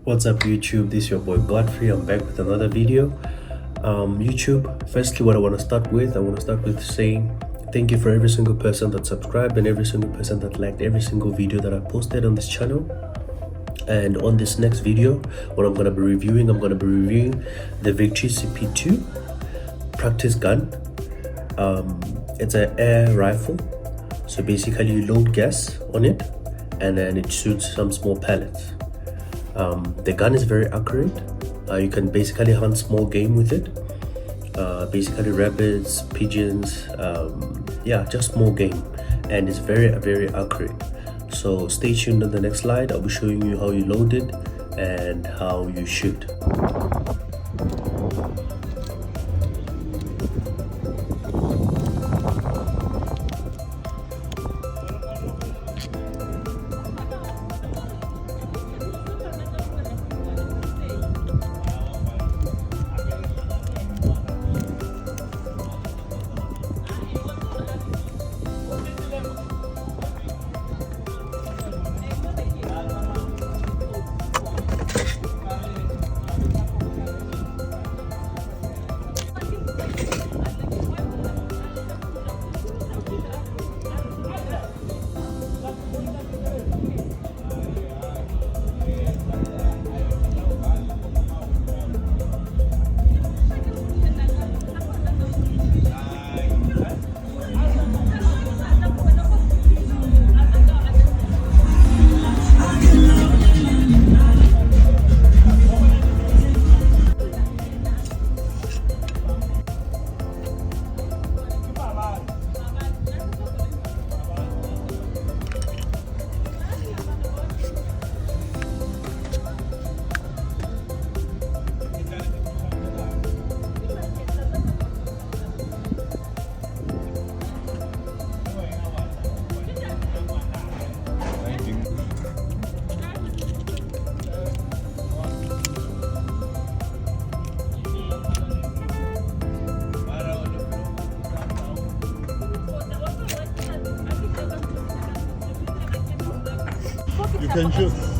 What's up YouTube, this is your boy Godfrey. I'm back with another video. YouTube, firstly what I want to start with saying thank you for every single person that subscribed and every single person that liked every single video that I posted on this channel. And on this next video, what I'm going to be reviewing the Victory CP2 practice gun. It's an air rifle, so basically you load gas on it and then it shoots some small pellets. The gun is very accurate. You can basically hunt small game with it, basically rabbits, pigeons, just small game, and it's very accurate. So stay tuned on the next slide. I'll be showing you how you load it and how you shoot. You can shoot.